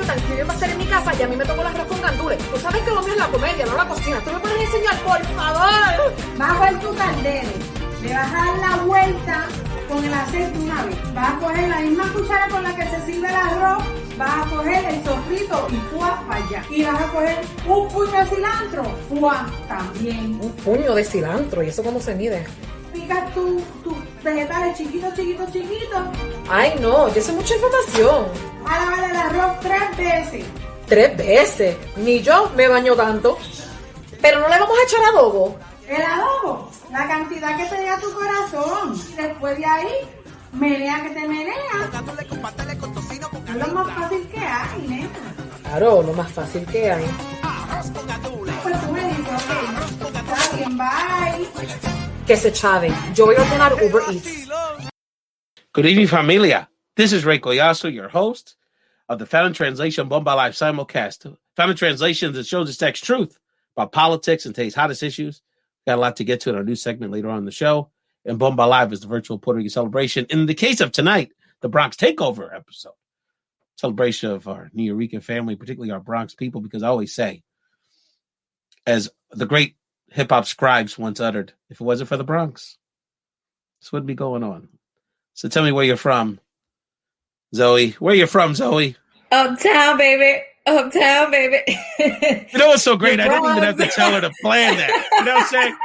Thanksgiving va a ser en mi casa y a mí me tocó el arroz con gandules. Tú sabes que lo mío es la comedia, no la cocina. ¿Tú me puedes enseñar, por favor? Vas a coger tu caldero, le vas a dar la vuelta con el aceite una vez. Vas a coger la misma cuchara con la que se sirve el arroz, vas a coger el sofrito y ¡fua! Para allá. Y vas a coger un puño de cilantro, ¡fua! También. Un puño de cilantro, ¿y eso cómo se mide? Picas tus vegetales chiquitos. Ay, no, yo sé mucha información. A lavar el arroz 3 veces. 3 veces. Ni yo me baño tanto. Pero no le vamos a echar adobo. El adobo, la cantidad que te dé a tu corazón. Después de ahí, menea que te menea. Es lo más fácil que hay, nena. Claro, lo más fácil que hay. Pues tú me dices, ok, está bien, bye. Que se chave. Yo voy a ordenar Uber Eats. Good evening, familia. This is Ray Collazo, your host of the Found in Translation Bomba Live simulcast. Found in Translation that shows its text truth about politics and today's hottest issues. Got a lot to get to in our new segment later on in the show. And Bomba Live is the virtual Puerto Rican celebration. In the case of tonight, the Bronx Takeover episode. Celebration of our New Yorican family, particularly our Bronx people, because I always say, as the great hip-hop scribes once uttered, if it wasn't for the Bronx, this wouldn't be going on. So tell me where you're from, Zoe. Where you from, Zoe? Uptown, baby. Uptown, baby. You know what's so great? I didn't even have to tell her to plan that. You know what I'm saying?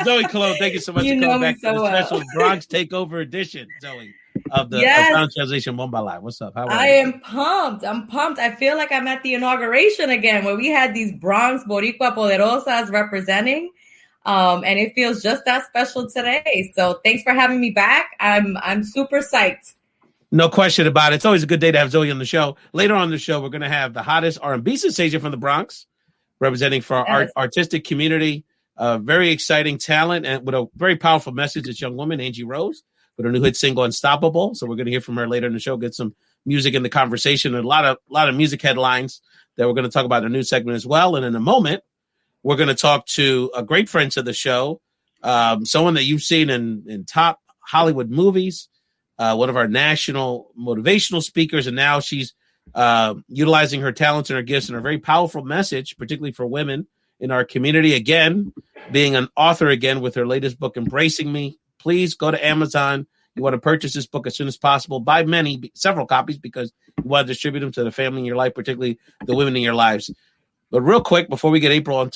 Zoe Colon, thank you so much for coming back to the special Bronx Takeover edition, Zoe, of the Uptown Translation Bomba Live. What's up? How are you? I am pumped. I'm pumped. I feel like I'm at the inauguration again where we had these Bronx Boricua Poderosas representing. And it feels just that special today. So thanks for having me back. I'm super psyched. No question about it. It's always a good day to have Zoe on the show. Later on the show, we're going to have the hottest R&B sensation from the Bronx, representing for our artistic community. Very exciting talent and with a very powerful message. This young woman, Angie Rose, with her new hit single, Unstoppable. So we're going to hear from her later in the show, get some music in the conversation, and a lot of music headlines that we're going to talk about in a new segment as well. And in a moment, we're going to talk to a great friend to the show, someone that you've seen in top Hollywood movies, one of our national motivational speakers, and now she's utilizing her talents and her gifts and her very powerful message, particularly for women in our community, again, being an author again with her latest book, Embracing Me. Please go to Amazon. You want to purchase this book as soon as possible. Buy several copies, because you want to distribute them to the family in your life, particularly the women in your lives. But real quick, before we get April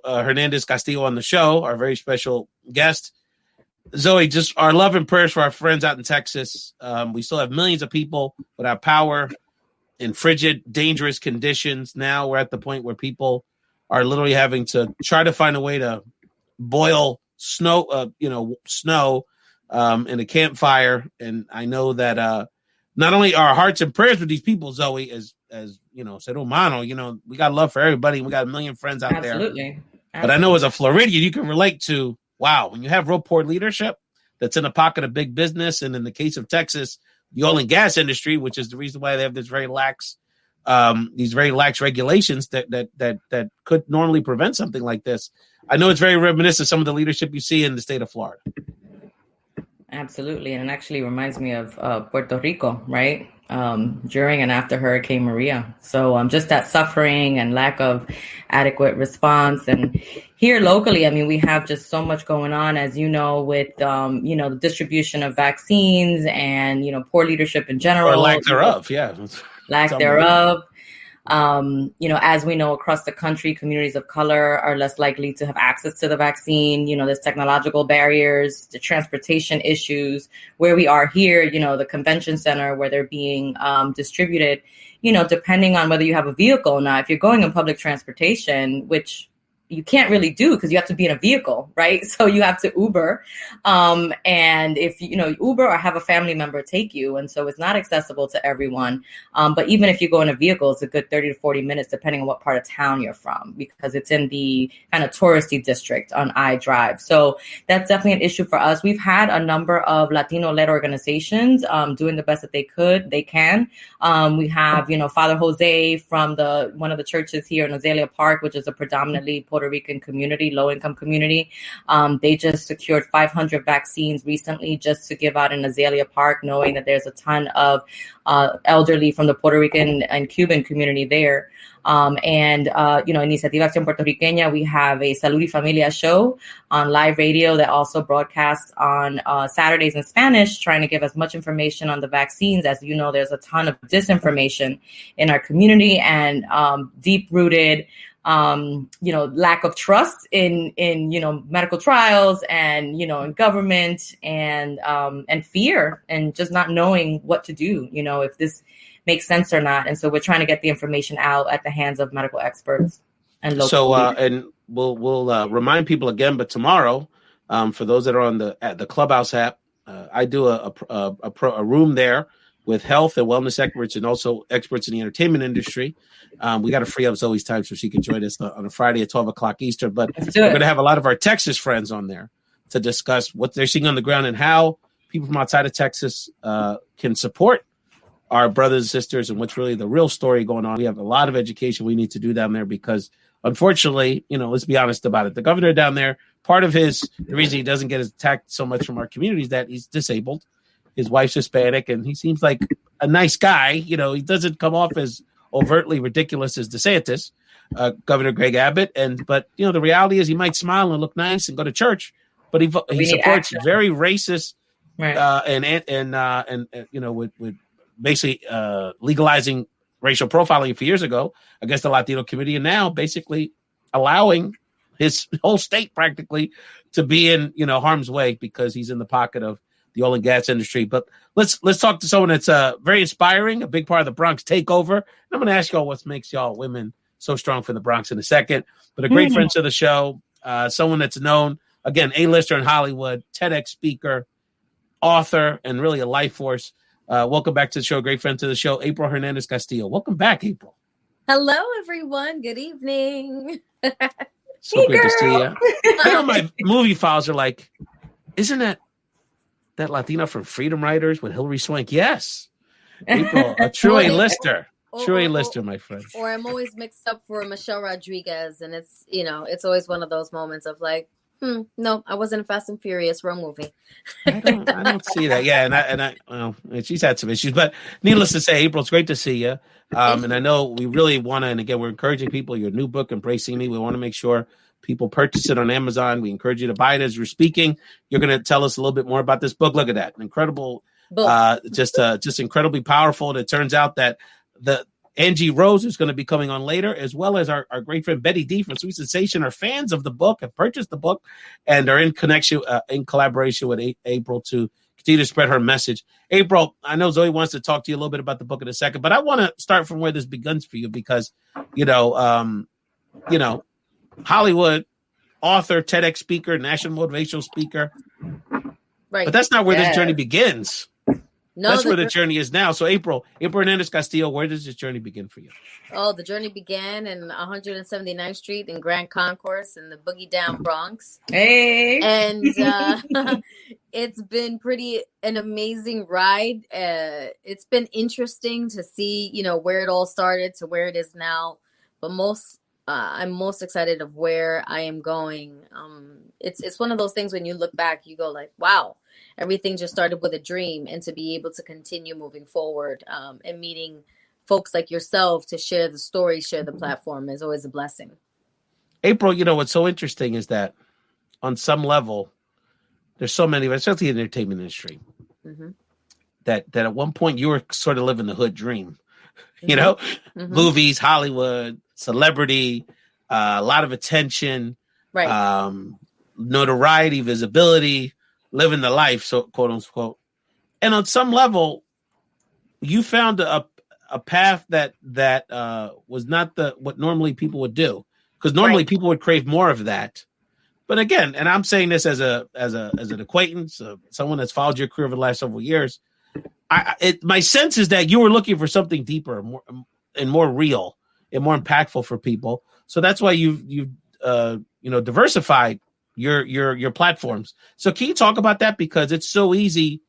Hernandez Castillo on the show, our very special guest, Zoe, just our love and prayers for our friends out in Texas. We still have millions of people without power in frigid, dangerous conditions. Now we're at the point where people are literally having to try to find a way to boil snow in a campfire. And I know that not only our hearts and prayers with these people, Zoe, as you know, ser humano, you know, we got love for everybody. We got a million friends out there. Absolutely. But I know as a Floridian, you can relate to, wow, when you have real poor leadership that's in the pocket of big business, and in the case of Texas, the oil and gas industry, which is the reason why they have these very lax regulations that could normally prevent something like this. I know it's very reminiscent of some of the leadership you see in the state of Florida. Absolutely. And it actually reminds me of Puerto Rico, right? During and after Hurricane Maria. So just that suffering and lack of adequate response. And here locally, I mean, we have just so much going on, as you know, with, the distribution of vaccines and, poor leadership in general. Or lack thereof, yeah. Lack thereof. As we know, across the country, communities of color are less likely to have access to the vaccine. There's technological barriers, the transportation issues. Where we are here, the convention center where they're being distributed, depending on whether you have a vehicle or not. If you're going in public transportation, which you can't really do because you have to be in a vehicle, right? So you have to Uber. And if, Uber or have a family member take you. And so it's not accessible to everyone. But even if you go in a vehicle, it's a good 30 to 40 minutes, depending on what part of town you're from, because it's in the kind of touristy district on I-Drive. So that's definitely an issue for us. We've had a number of Latino-led organizations doing the best that they can. We have, Father Jose from one of the churches here in Azalea Park, which is a predominantly Puerto Puerto Rican community, low-income community. They just secured 500 vaccines recently just to give out in Azalea Park, knowing that there's a ton of elderly from the Puerto Rican and Cuban community there. Iniciativa Acción Puertorriqueña, we have a Salud y Familia show on live radio that also broadcasts on Saturdays in Spanish, trying to give as much information on the vaccines. As you know, there's a ton of disinformation in our community and deep-rooted lack of trust in medical trials and, in government and fear and just not knowing what to do, if this makes sense or not. And so we're trying to get the information out at the hands of medical experts and local. And we'll remind people again, but tomorrow, for those that are on the Clubhouse app, I do a room there with health and wellness experts and also experts in the entertainment industry. We got to free up Zoe's time so she can join us on a Friday at 12 o'clock Eastern. But we're going to have a lot of our Texas friends on there to discuss what they're seeing on the ground and how people from outside of Texas can support our brothers and sisters and what's really the real story going on. We have a lot of education we need to do down there because, unfortunately, let's be honest about it. The governor down there, part of the reason he doesn't get attacked so much from our community is that he's disabled. His wife's Hispanic, and he seems like a nice guy. He doesn't come off as overtly ridiculous as DeSantis, Governor Greg Abbott. But the reality is he might smile and look nice and go to church, but he supports very racist, right. With basically legalizing racial profiling a few years ago against the Latino community, and now basically allowing his whole state practically to be in harm's way because he's in the pocket of the oil and gas industry. But let's talk to someone that's very inspiring, a big part of the Bronx Takeover. And I'm going to ask y'all what makes y'all women so strong for the Bronx in a second. But a great friend to the show, someone that's known, again, A-lister in Hollywood, TEDx speaker, author, and really a life force. Welcome back to the show. Great friend to the show, April Hernandez Castillo. Welcome back, April. Hello, everyone. Good evening. So great to see you. I know my movie files are like, isn't that Latina from Freedom Riders with Hilary Swank? Yes. April, a true A-lister. True A-lister, my friend. Or I'm always mixed up for Michelle Rodriguez, and it's, it's always one of those moments of like, no, I wasn't a Fast and Furious road movie. I don't see that. Yeah, and she's had some issues, but needless to say, April, it's great to see you. And I know we really want to, and again, we're encouraging people. Your new book, Embracing Me. We want to make sure people purchase it on Amazon. We encourage you to buy it as you're speaking. You're going to tell us a little bit more about this book. Look at that, an incredible, just incredibly powerful. And it turns out that the Angie Rose, who's going to be coming on later, as well as our great friend Betty D from Sweet Sensation, are fans of the book, have purchased the book, and are in collaboration with April to continue to spread her message. April, I know Zoe wants to talk to you a little bit about the book in a second, but I want to start from where this begins for you because, Hollywood, author, TEDx speaker, national motivational speaker. Right. But that's not where this journey begins. No, that's where the journey is now. So April Hernandez Castillo, where does this journey begin for you? Oh, the journey began in 179th Street in Grand Concourse in the Boogie Down Bronx. Hey. And it's been an amazing ride. It's been interesting to see, where it all started to where it is now. But I'm most excited of where I am going. It's one of those things when you look back, you go like, wow, everything just started with a dream, and to be able to continue moving forward and meeting folks like yourself to share the story, share the platform is always a blessing. April, what's so interesting is that on some level, there's so many, especially in the entertainment industry, that at one point you were sort of living the hood dream, movies, Hollywood, celebrity, a lot of attention, right? Notoriety, visibility, living the life, so quote unquote. And on some level, you found a path that was not what normally people would do, because normally people would crave more of that. But again, and I'm saying this as an acquaintance, someone that's followed your career over the last several years. My sense is that you were looking for something deeper, more real and more impactful for people. So that's why you've diversified your platforms. So can you talk about that? Because it's so easy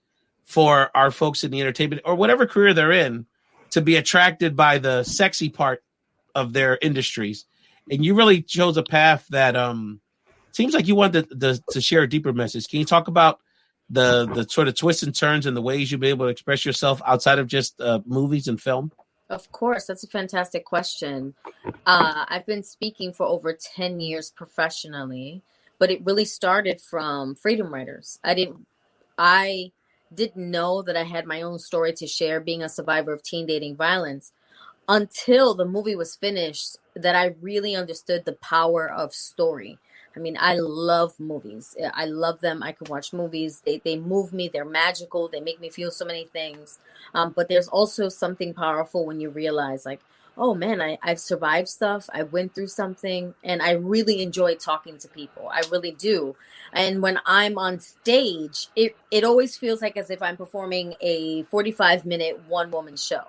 for our folks in the entertainment or whatever career they're in to be attracted by the sexy part of their industries and you really chose a path that seems like you wanted to share a deeper message. Can you talk about the sort of twists and turns and the ways you've been able to express yourself outside of just movies and film? Of course, that's a fantastic question. I've been speaking for over 10 years professionally, but it really started from Freedom Writers. I didn't know that I had my own story to share being a survivor of teen dating violence until the movie was finished, that I really understood the power of story. I mean, I love movies. I love them. I can watch movies. They move me. They're magical. They make me feel so many things. But there's also something powerful when you realize, like, oh man, I've survived stuff. I went through something, and I really enjoy talking to people. I really do. And when I'm on stage, it always feels like as if I'm performing a 45-minute one-woman show.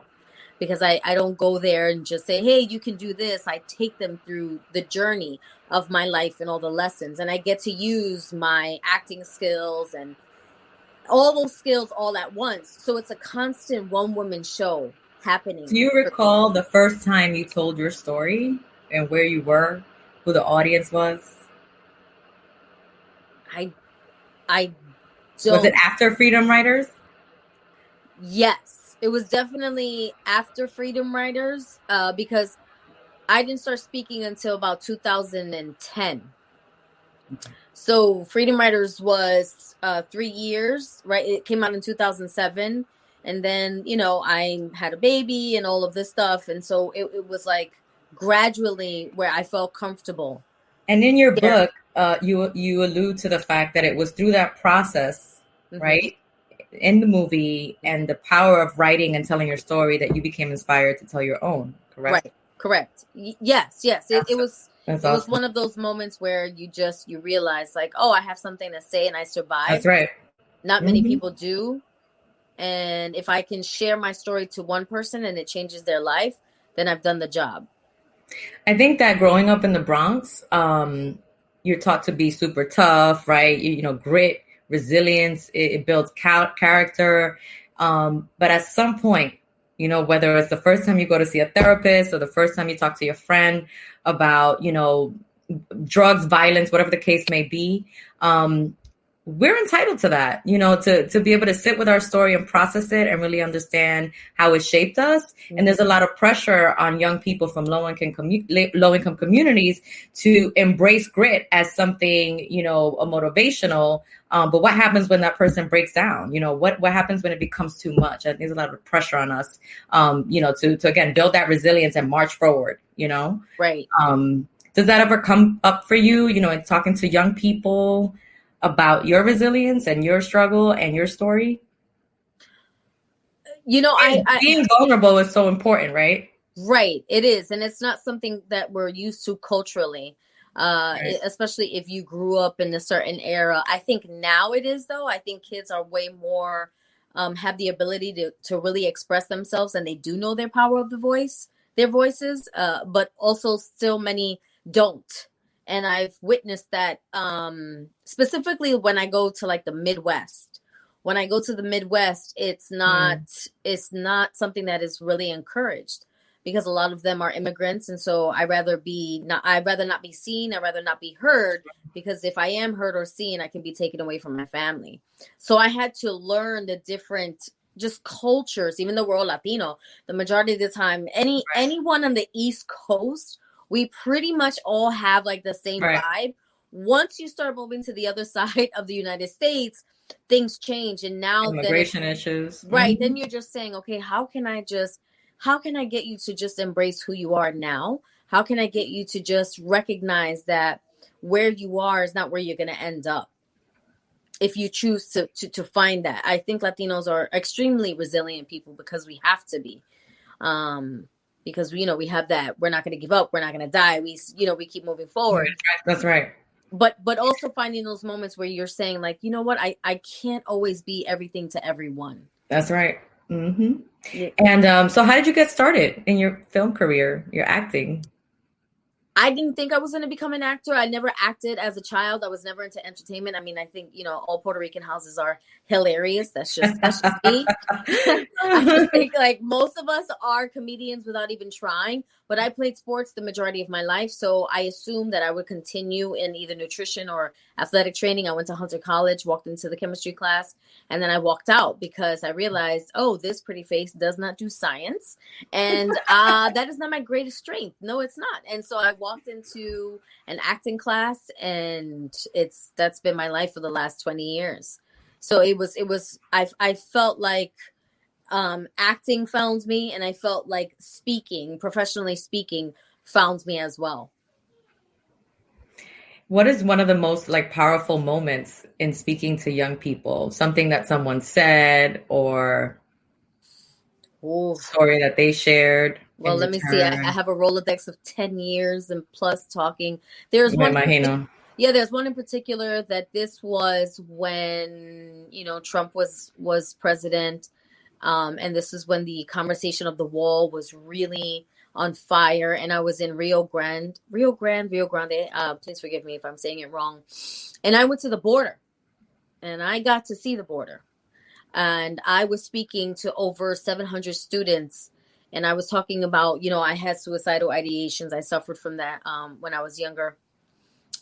Because I don't go there and just say, hey, you can do this. I take them through the journey of my life and all the lessons. And I get to use my acting skills and all those skills all at once. So it's a constant one-woman show happening. Do you recall the first time you told your story and where you were, who the audience was? I don't. Was it after Freedom Writers? Yes. It was definitely after Freedom Writers because I didn't start speaking until about 2010. So Freedom Writers was 3 years, right? It came out in 2007. And then, I had a baby and all of this stuff. And so it was like gradually where I felt comfortable. And in your book, you allude to the fact that it was through that process, right? In the movie and the power of writing and telling your story that you became inspired to tell your own, correct? Right, correct. Yes. It was awesome. One of those moments where you realize, like, oh, I have something to say and I survived. That's right. Not many people do. And if I can share my story to one person and it changes their life, then I've done the job. I think that growing up in the Bronx, you're taught to be super tough, right? Grit, resilience, it builds character. But at some point, whether it's the first time you go to see a therapist or the first time you talk to your friend about, drugs, violence, whatever the case may be, we're entitled to that, to be able to sit with our story and process it and really understand how it shaped us. Mm-hmm. And there's a lot of pressure on young people from low-income communities to embrace grit as something, a motivational. But what happens when that person breaks down? What happens when it becomes too much? I think there's a lot of pressure on us, to again, build that resilience and march forward, Right. Does that ever come up for you, in talking to young people about your resilience and your struggle and your story? Being vulnerable is so important, right? Right. It is. And it's not something that we're used to culturally, right. Especially if you grew up in a certain era. I think now it is, though. I think kids are way more, have the ability to really express themselves, and they do know their power of their voices, but also still many don't. And I've witnessed that specifically when I go to like the Midwest. When I go to the Midwest, it's not something that is really encouraged because a lot of them are immigrants. And so I'd rather not be seen. I'd rather not be heard, because if I am heard or seen, I can be taken away from my family. So I had to learn the different just cultures, even though we're all Latino, the majority of the time, anyone on the East Coast, we pretty much all have like the same vibe. Once you start moving to the other side of the United States, things change. And now immigration issues. Right. Mm-hmm. Then you're just saying, okay, how can I get you to just embrace who you are now? How can I get you to just recognize that where you are is not where you're going to end up? If you choose to find that. I think Latinos are extremely resilient people because we have to be. Because we have that, we're not going to give up, we're not going to die, we keep moving forward. That's right. But also finding those moments where you're saying, like, you know what, I can't always be everything to everyone. That's right. Mm-hmm. Yeah. And so how did you get started in your film career, your acting? I didn't think I was going to become an actor. I never acted as a child. I was never into entertainment. I mean, I think, all Puerto Rican houses are hilarious. That's just me. I just think like most of us are comedians without even trying, but I played sports the majority of my life. So I assumed that I would continue in either nutrition or athletic training. I went to Hunter College, walked into the chemistry class, and then I walked out because I realized, oh, this pretty face does not do science. And that is not my greatest strength. No, it's not. And so I walked into an acting class, and that's been my life for the last 20 years. So I felt like acting found me, and I felt like professionally speaking, found me as well. What is one of the most like powerful moments in speaking to young people? Something that someone said or story that they shared? Well, let me see. I have a Rolodex of 10 years and plus talking. There's one in particular that this was when, Trump was president. And this is when the conversation of the wall was really on fire. And I was in Rio Grande. Please forgive me if I'm saying it wrong. And I went to the border, and I got to see the border. And I was speaking to over 700 students. And I was talking about, I had suicidal ideations. I suffered from that when I was younger.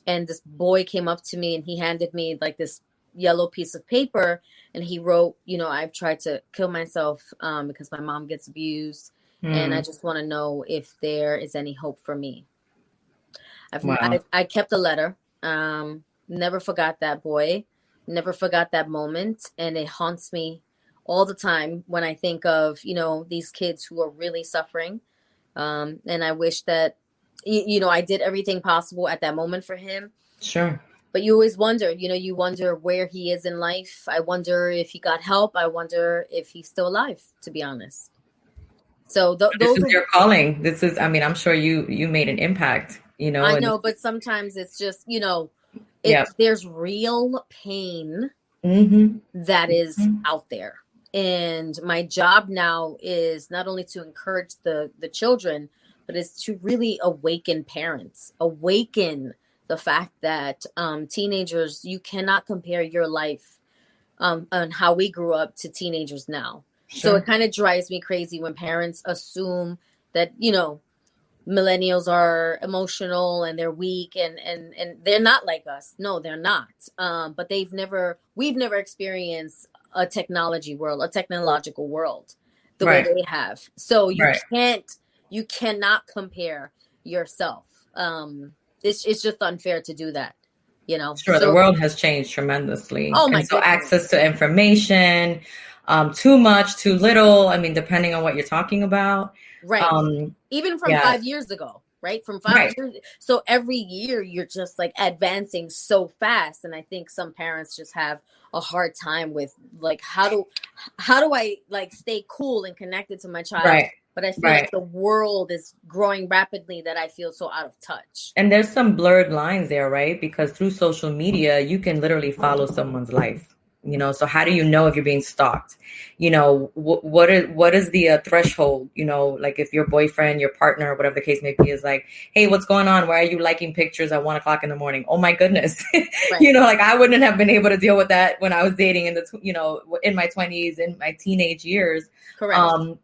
And this boy came up to me, and he handed me like this yellow piece of paper, and he wrote, I've tried to kill myself because my mom gets abused, and I just want to know if there is any hope for me. I kept the letter. Never forgot that boy. Never forgot that moment, and it haunts me all the time when I think of, these kids who are really suffering. And I wish that, I did everything possible at that moment for him. Sure. But you always wonder, you wonder where he is in life. I wonder if he got help. I wonder if he's still alive, to be honest. So this is your calling. This is, I'm sure you made an impact, I know, but sometimes it's just, there's real pain that is out there. And my job now is not only to encourage the children, but it's to really awaken parents, awaken the fact that teenagers, you cannot compare your life on how we grew up to teenagers now. Sure. So it kind of drives me crazy when parents assume that, millennials are emotional and they're weak and they're not like us. No, they're not. But we've never experienced a technological world the way they have. So you cannot compare yourself. It's just unfair to do that, Sure, so, the world has changed tremendously. Oh my! So access to information, too much, too little. Depending on what you're talking about. Right. Even from 5 years ago, right? From 5 years. So every year you're just like advancing so fast, and I think some parents just have a hard time with like how do I like stay cool and connected to my child. Right. But I feel like the world is growing rapidly that I feel so out of touch. And there's some blurred lines there, right? Because through social media, you can literally follow someone's life. So how do you know if you're being stalked? What is the threshold? Like if your boyfriend, your partner, whatever the case may be, is like, hey, what's going on? Why are you liking pictures at 1:00 in the morning? Oh my goodness. Right. Like I wouldn't have been able to deal with that when I was dating in in my 20s, in my teenage years. Correct. And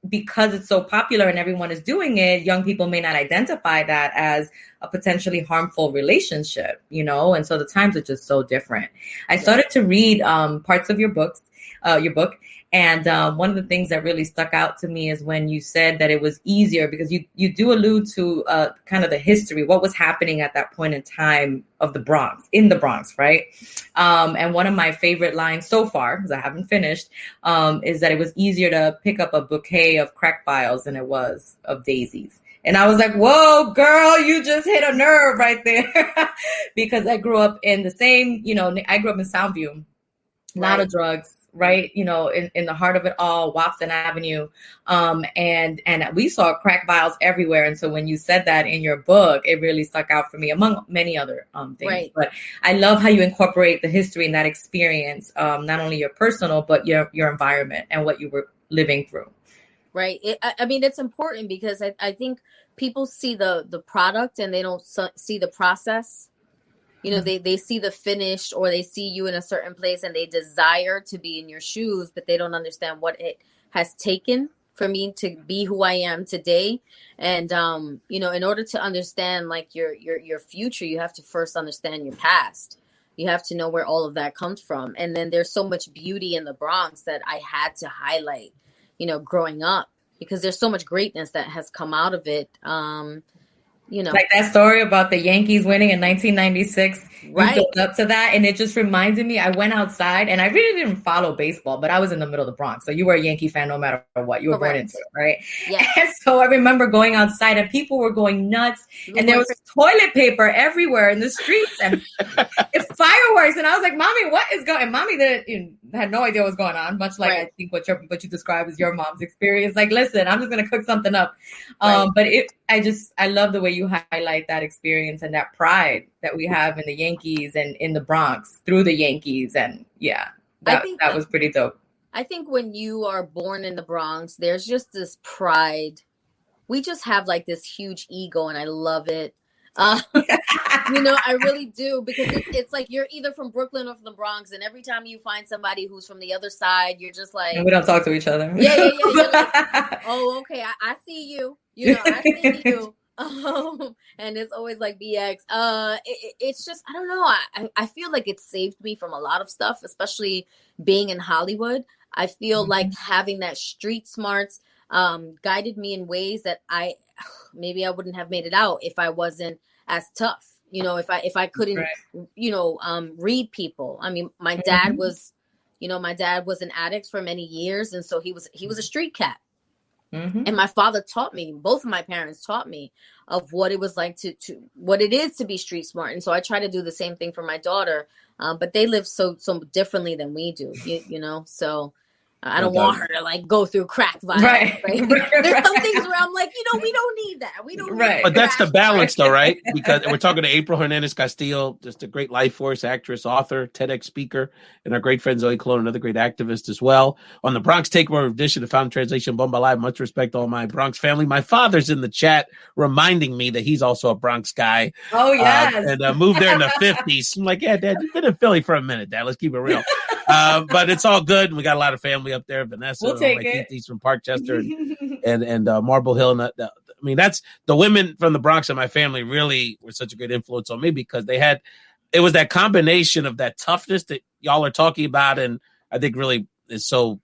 because it's so popular and everyone is doing it, young people may not identify that as a potentially harmful relationship, and so the times are just so different. I started to read parts of your book, and one of the things that really stuck out to me is when you said that it was easier because you do allude to kind of the history, what was happening at that point in time of in the Bronx, right? And one of my favorite lines so far, because I haven't finished, is that it was easier to pick up a bouquet of crack vials than it was of daisies. And I was like, whoa, girl, you just hit a nerve right there. Because I grew up in the same, I grew up in Soundview, a lot of drugs, right? In the heart of it all, Watson Avenue. And we saw crack vials everywhere. And so when you said that in your book, it really stuck out for me among many other things. Right. But I love how you incorporate the history and that experience, not only your personal, but your environment and what you were living through. right? I mean, it's important because I think people see the product and they don't see the process. You know, they see the finished, or they see you in a certain place and they desire to be in your shoes, but they don't understand what it has taken for me to be who I am today. And, you know, in order to understand like your future, you have to first understand your past. You have to know where all of that comes from. And then there's so much beauty in the Bronx that I had to highlight, you know, growing up, because there's so much greatness that has come out of it. You know, like that story about the Yankees winning in 1996, right? You built up to that, and it just reminded me. I went outside, and I really didn't follow baseball, but I was in the middle of the Bronx, so you were a Yankee fan no matter what. You were born into it, right? Yeah. And so I remember going outside, and people were going nuts, and there was toilet paper everywhere in the streets, and it's fireworks, and I was like, "Mommy, what is going?" And Mommy had no idea what was going on, much like I think what you described as your mom's experience. Like, listen, I'm just gonna cook something up, but I love the way you highlight that experience and that pride that we have in the Yankees and in the Bronx through the Yankees. And that was pretty dope. I think when you are born in the Bronx, there's just this pride. We just have like this huge ego, and I love it. You know, I really do, because it's like you're either from Brooklyn or from the Bronx, and every time you find somebody who's from the other side, you're just like, and we don't talk to each other. Yeah. You're like, oh, okay, I see you. You know, I see you. And it's always like BX. It's just, I don't know. I feel like it saved me from a lot of stuff, especially being in Hollywood. I feel like having that street smarts guided me in ways that maybe I wouldn't have made it out if I wasn't as tough. You know, if I couldn't, you know, read people. I mean, my dad was an addict for many years, and so he was a street cat. And my father taught me, both of my parents taught me of what it was like to what it is to be street smart. And so I try to do the same thing for my daughter. But they live so differently than we do, you know? So I don't want her to like go through crack violence. Right? There's some things where I'm like, you know, we don't need that. We don't need But that's the balance though, right? Because we're talking to April Hernandez Castillo, just a great life force, actress, author, TEDx speaker, and our great friend Zoe Colon, another great activist as well. On the Bronx Takeover edition of Found Translation Bomba Live, much respect to all my Bronx family. My father's in the chat reminding me that he's also a Bronx guy. Oh, yes. And moved there in the 50s. I'm like, yeah, Dad, you've been in Philly for a minute, Dad. Let's keep it real. But it's all good. And we got a lot of family up there. Vanessa, we'll take it. He's from Parkchester and Marble Hill. And I mean, that's the women from the Bronx in my family really were such a great influence on me, because it was that combination of that toughness that y'all are talking about. And I think really is so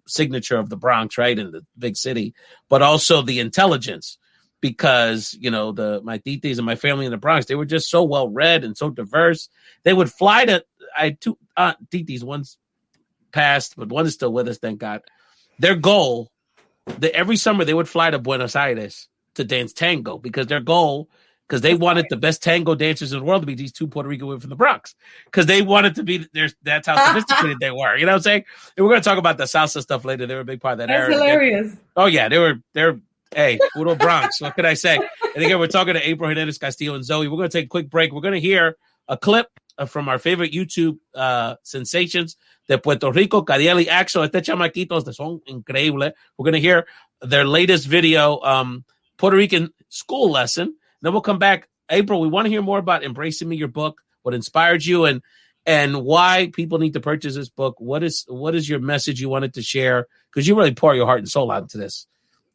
signature of the Bronx, right? In the big city, but also the intelligence, because, you know, my titis and my family in the Bronx, they were just so well read and so diverse. They would fly I had two titis, one's passed, but one is still with us, thank God. Their goal, every summer they would fly to Buenos Aires to dance tango, because they wanted the best tango dancers in the world to be these two Puerto Rican women from the Bronx, because they wanted to be there. That's how sophisticated they were. You know what I'm saying? And we're going to talk about the salsa stuff later. They were a big part of that era. That's hilarious. Oh yeah, they're hey, puro Bronx. What can I say? And again, we're talking to April Hernandez Castillo and Zoe. We're going to take a quick break. We're going to hear a clip from our favorite YouTube sensations de Puerto Rico, Cadiel y Axel. Este chamaquitos son increíbles. We're going to hear their latest video, Puerto Rican school lesson. Then we'll come back. April, we want to hear more about Embracing Me, your book, what inspired you, and why people need to purchase this book. What is your message you wanted to share? Because you really pour your heart and soul out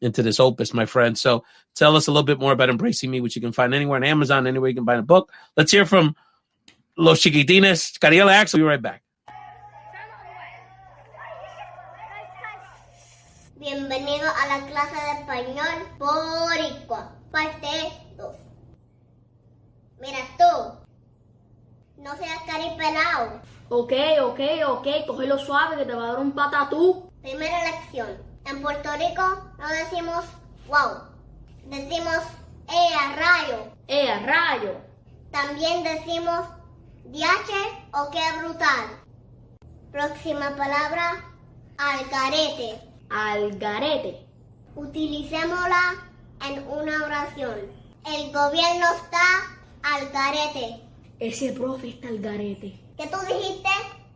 into this opus, my friend. So tell us a little bit more about Embracing Me, which you can find anywhere on Amazon, anywhere you can buy a book. Let's hear from Los Chiquitines. Cariel Axel, we'll be right back. Bienvenido a la clase de español boricua, parte 2. Mira tú, no seas caripelao. Ok, cógelo suave que te va a dar un patatú. Primera lección. En Puerto Rico no decimos wow, decimos a rayo. A rayo. También decimos diache o qué brutal. Próxima palabra, algarete. Algarete. Utilicémosla en una oración. El gobierno está al garete. Ese profe está al garete. ¿Qué tú dijiste?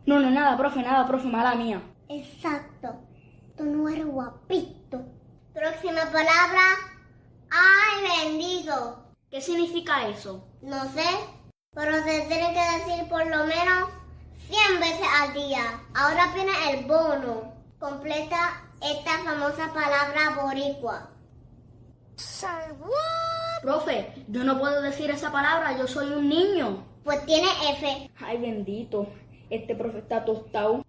No, nada, profe, mala mía. Exacto. Tú no eres guapito. Próxima palabra. Ay, bendito. ¿Qué significa eso? No sé, pero se tiene que decir por lo menos 100 veces al día. Ahora viene el bono. Completa esta famosa palabra boricua. Profe, yo no puedo decir esa palabra, yo soy un niño. Pues tiene F. Ay, bendito. Este profe está tostado.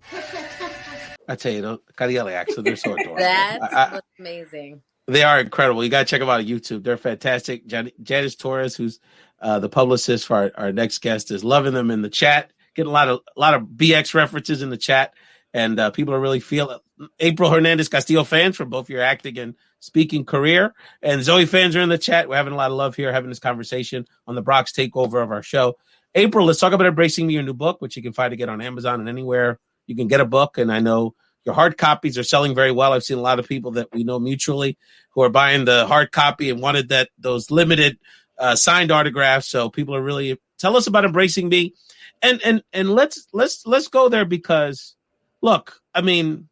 I tell you, the Cadillac accent, they're so adorable. That's amazing. They are incredible. You got to check them out on YouTube. They're fantastic. Janice Torres, who's the publicist for our next guest, is loving them in the chat. Getting a lot of BX references in the chat, and people are really feeling. April Hernandez Castillo fans from both your acting and speaking career, and Zoe fans are in the chat. We're having a lot of love here, having this conversation on the Bronx Takeover of our show. April, let's talk about Embracing Me, your new book, which you can find to get on Amazon and anywhere you can get a book. And I know your hard copies are selling very well. I've seen a lot of people that we know mutually who are buying the hard copy and wanted those limited signed autographs. So people are really tell us about Embracing Me, and let's go there because look, I mean,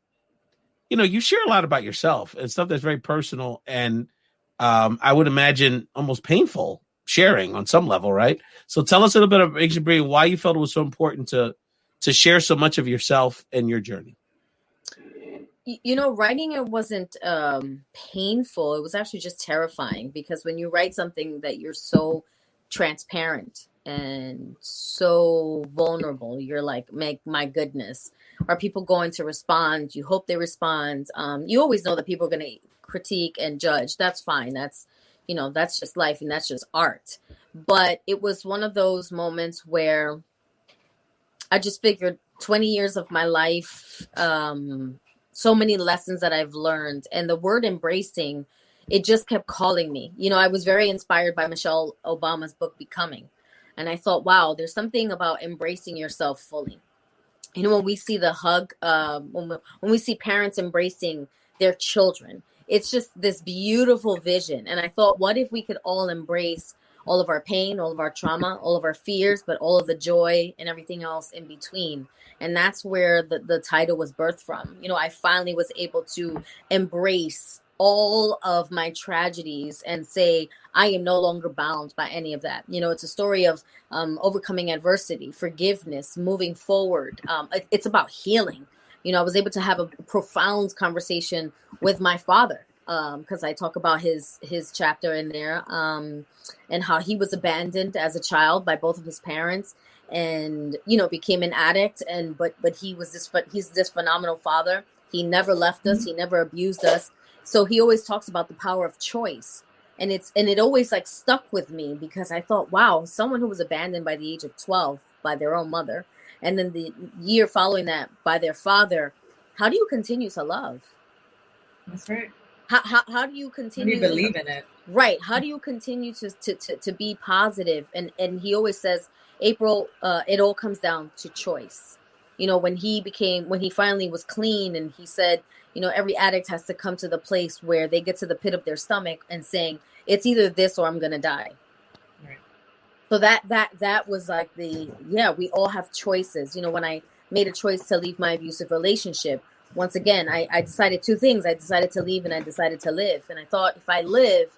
you know, you share a lot about yourself and stuff that's very personal and I would imagine almost painful sharing on some level, right? So tell us a little bit about Embracing Me, why you felt it was so important to share so much of yourself and your journey. You know, writing it wasn't painful. It was actually just terrifying because when you write something that you're so transparent and so vulnerable, you're like, my goodness, are people going to respond? You hope they respond. You always know that people are going to critique and judge. That's fine. That's, you know, that's just life and that's just art. But it was one of those moments where I just figured 20 years of my life, so many lessons that I've learned, and the word embracing, it just kept calling me. You know, I was very inspired by Michelle Obama's book, Becoming. And I thought, wow, there's something about embracing yourself fully. You know, when we see the hug, when we see parents embracing their children, it's just this beautiful vision. And I thought, what if we could all embrace all of our pain, all of our trauma, all of our fears, but all of the joy and everything else in between. And that's where the title was birthed from. You know, I finally was able to embrace all of my tragedies and say, I am no longer bound by any of that. You know, it's a story of overcoming adversity, forgiveness, moving forward. It's about healing. You know, I was able to have a profound conversation with my father because I talk about his chapter in there and how he was abandoned as a child by both of his parents and, you know, became an addict. But he's this phenomenal father. He never left us. He never abused us. So he always talks about the power of choice. And it always like stuck with me because I thought, wow, someone who was abandoned by the age of 12 by their own mother, and then the year following that by their father, how do you continue to love? That's right. How do you continue? How do you believe in it? Right. How do you continue to be positive? And he always says, April, it all comes down to choice. You know, when he finally was clean and he said, you know, every addict has to come to the place where they get to the pit of their stomach and saying, it's either this or I'm going to die. Right. So that was like we all have choices. You know, when I made a choice to leave my abusive relationship, once again, I decided two things. I decided to leave and I decided to live. And I thought if I live,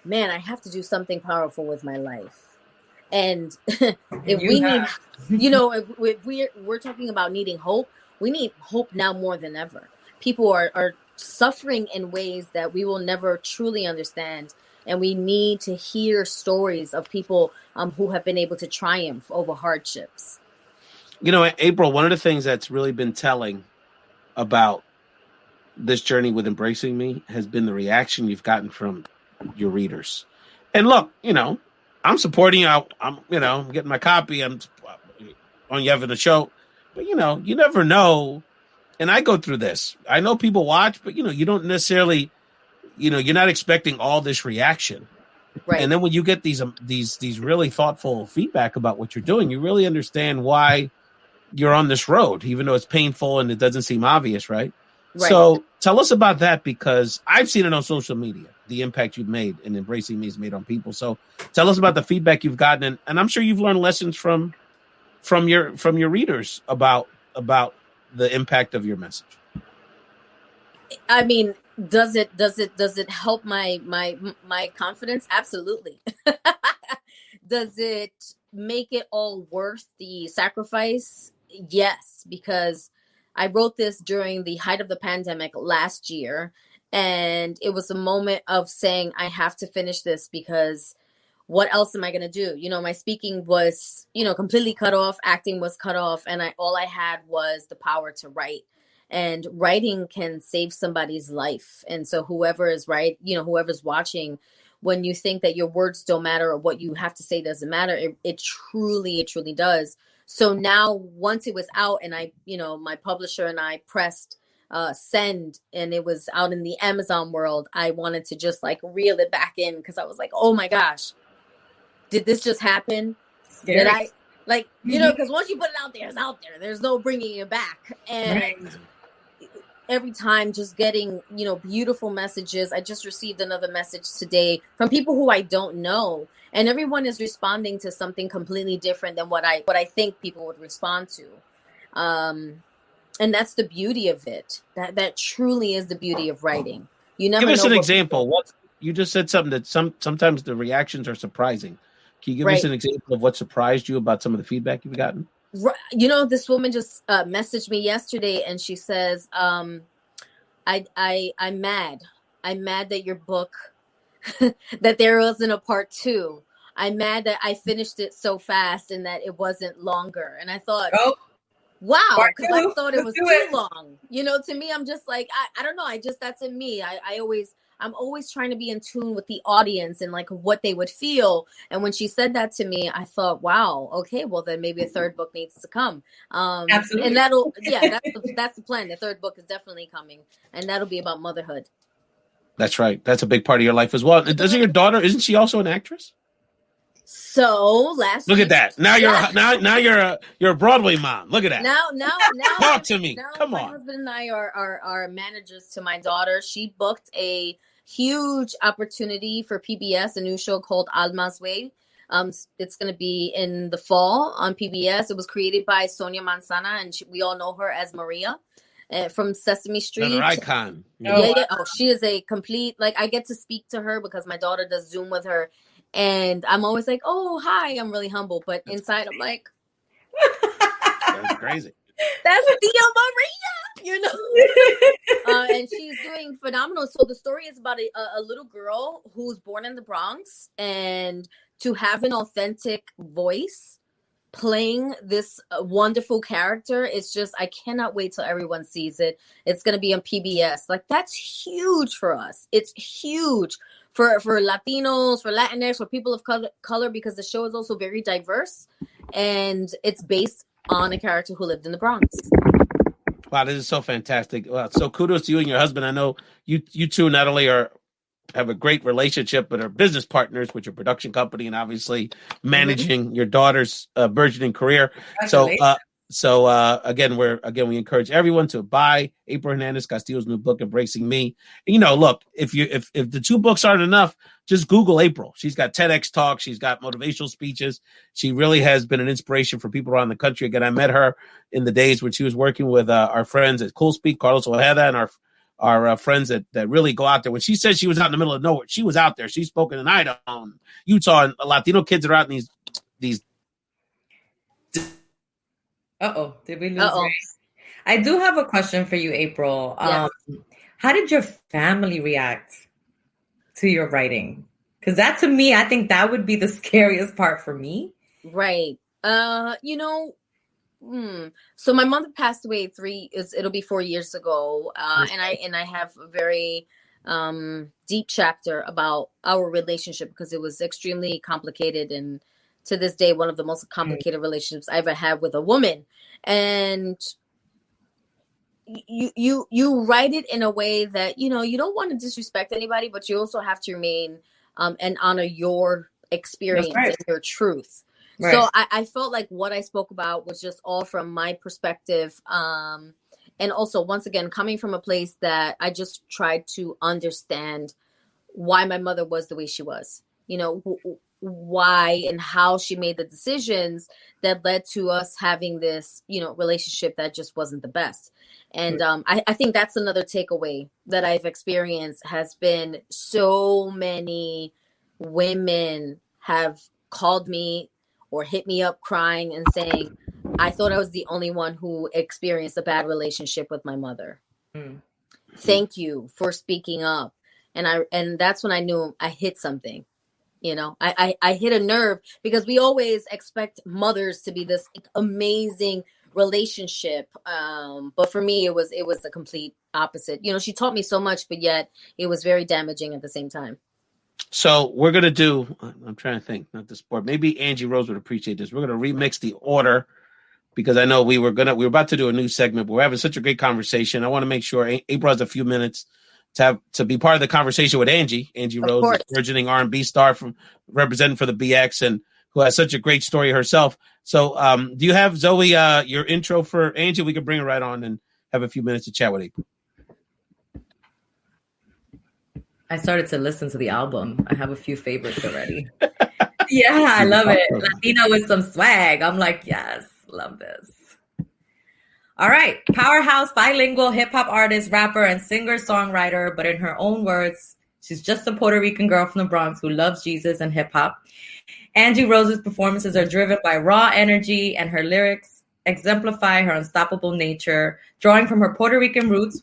man, I have to do something powerful with my life. And if we're talking about needing hope, we need hope now more than ever. People are suffering in ways that we will never truly understand. And we need to hear stories of people who have been able to triumph over hardships. You know, April, one of the things that's really been telling about this journey with Embracing Me has been the reaction you've gotten from your readers. And look, you know, I'm supporting you. I'm getting my copy. I'm on you having a show. But, you know, you never know. And I go through this. I know people watch, but, you know, you don't necessarily, you know, you're not expecting all this reaction. Right. And then when you get these really thoughtful feedback about what you're doing, you really understand why you're on this road, even though it's painful and it doesn't seem obvious, right? So tell us about that, because I've seen it on social media, the impact you've made and Embracing Me has made on people. So tell us about the feedback you've gotten. And I'm sure you've learned lessons from your readers about the impact of your message. I mean, does it help my confidence? Absolutely. Does it make it all worth the sacrifice? Yes, because I wrote this during the height of the pandemic last year, and it was a moment of saying I have to finish this because what else am I going to do? My speaking was, completely cut off, acting was cut off, and all I had was the power to write. And writing can save somebody's life. And so whoever's watching, when you think that your words don't matter or what you have to say doesn't matter, it truly does. So now once it was out and my publisher and I pressed send and it was out in the Amazon world, I wanted to just like reel it back in because I was like, oh my gosh, did this just happen? Scary. Did I because once you put it out there, it's out there. There's no bringing it back. And every time just getting, beautiful messages. I just received another message today from people who I don't know. And everyone is responding to something completely different than what I think people would respond to. And that's the beauty of it. That truly is the beauty of writing. You never give us know an what example. What you just said something that sometimes the reactions are surprising. Can you give us an example of what surprised you about some of the feedback you've gotten? This woman just messaged me yesterday and she says, I'm mad. I'm mad that your book, that there wasn't a part 2. I'm mad that I finished it so fast and that it wasn't longer. And I thought, wow, because I thought it was too long. To me, I'm just like, I don't know. That's in me. I'm always trying to be in tune with the audience and like what they would feel. And when she said that to me, I thought, wow, okay, well then maybe a third book needs to come. Absolutely. And that's the plan. The third book is definitely coming, and that'll be about motherhood. That's right. That's a big part of your life as well. Doesn't your daughter? Isn't she also an actress? So look at that. Now you're a Broadway mom. Look at that. Now talk to me. Come on. My husband and I are managers to my daughter. She booked a huge opportunity for PBS, a new show called Alma's Way. It's going to be in the fall on PBS. It was created by Sonia Manzana, and we all know her as Maria from Sesame Street. Another icon. Yeah. Oh, she is a complete, I get to speak to her because my daughter does Zoom with her. And I'm always like, oh, hi. I'm really humble. But inside, I'm like, that's crazy. That's Tia Maria, and she's doing phenomenal. So the story is about a little girl who's born in the Bronx, and to have an authentic voice playing this wonderful character, it's just, I cannot wait till everyone sees it. It's going to be on PBS. That's huge for us. It's huge for Latinos, for Latinx, for people of color, because the show is also very diverse, and it's based on a character who lived in the Bronx. Wow, this is so fantastic. Wow, so kudos to you and your husband. I know you two not only have a great relationship, but are business partners with your production company and obviously managing your daughter's burgeoning career. So again, we encourage everyone to buy April Hernandez Castillo's new book, Embracing Me. And, look, if the 2 books aren't enough, just Google April. She's got TEDx talks. She's got motivational speeches. She really has been an inspiration for people around the country. Again, I met her in the days when she was working with our friends at Cool Speak, Carlos Ojeda, and our friends that really go out there. When she said she was out in the middle of nowhere, she was out there. She's spoken in Idaho, Utah, and Latino kids are out in these. Did we lose Ray? I do have a question for you, April. Yes. How did your family react to your writing? Because that, to me, I think that would be the scariest part for me. Right. So my mother passed away it'll be 4 years ago. And I have a very deep chapter about our relationship because it was extremely complicated, and to this day, one of the most complicated relationships I ever had with a woman. And you write it in a way that, you don't want to disrespect anybody, but you also have to remain and honor your experience and your truth. Right. So I felt like what I spoke about was just all from my perspective. And also, once again, coming from a place that I just tried to understand why my mother was the way she was. why and how she made the decisions that led to us having this, relationship that just wasn't the best. And I think that's another takeaway that I've experienced has been so many women have called me or hit me up crying and saying, I thought I was the only one who experienced a bad relationship with my mother. Thank you for speaking up. And that's when I knew I hit something. I hit a nerve, because we always expect mothers to be this amazing relationship. But for me, it was the complete opposite. She taught me so much, but yet it was very damaging at the same time. So we're going to do, I'm trying to think, not the sport. Maybe Angie Rose would appreciate this. We're going to remix the order, because I know we were about to do a new segment, but we're having such a great conversation. I want to make sure April has a few minutes to be part of the conversation with Angie Rose, a burgeoning R&B star representing for the BX, and who has such a great story herself. So do you have, Zoe, your intro for Angie? We can bring her right on and have a few minutes to chat with April. I started to listen to the album. I have a few favorites already. Yeah, I love it. Latina with some swag. I'm like, yes, love this. All right. Powerhouse, bilingual hip-hop artist, rapper, and singer-songwriter. But in her own words, she's just a Puerto Rican girl from the Bronx who loves Jesus and hip-hop. Angie Rose's performances are driven by raw energy, and her lyrics exemplify her unstoppable nature. Drawing from her Puerto Rican roots,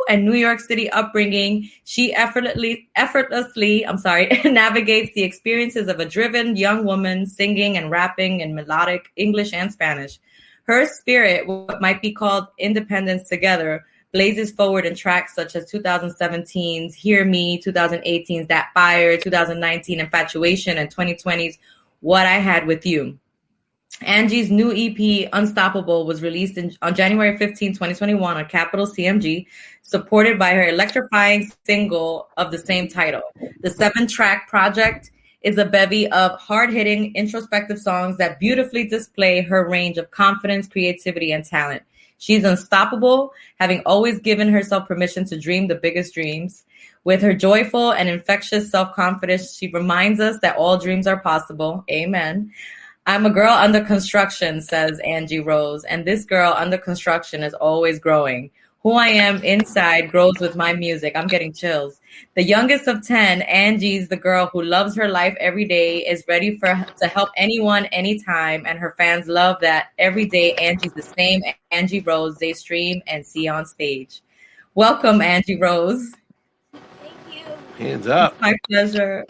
and New York City upbringing, she effortlessly navigates the experiences of a driven young woman singing and rapping in melodic English and Spanish. Her spirit, what might be called Independence Together, blazes forward in tracks such as 2017's Hear Me, 2018's That Fire, 2019 Infatuation, and 2020's What I Had With You. Angie's new EP, Unstoppable, was released on January 15, 2021 on Capital CMG, supported by her electrifying single of the same title. The 7-track project is a bevy of hard-hitting, introspective songs that beautifully display her range of confidence, creativity, and talent. She's unstoppable, having always given herself permission to dream the biggest dreams. With her joyful and infectious self-confidence, she reminds us that all dreams are possible. Amen. I'm a girl under construction, says Angie Rose, and this girl under construction is always growing. Who I am inside grows with my music. I'm getting chills. The youngest of 10, Angie's the girl who loves her life every day, is ready to help anyone, anytime, and her fans love that every day Angie's the same Angie Rose they stream and see on stage. Welcome, Angie Rose. Thank you. Hands up. It's my pleasure.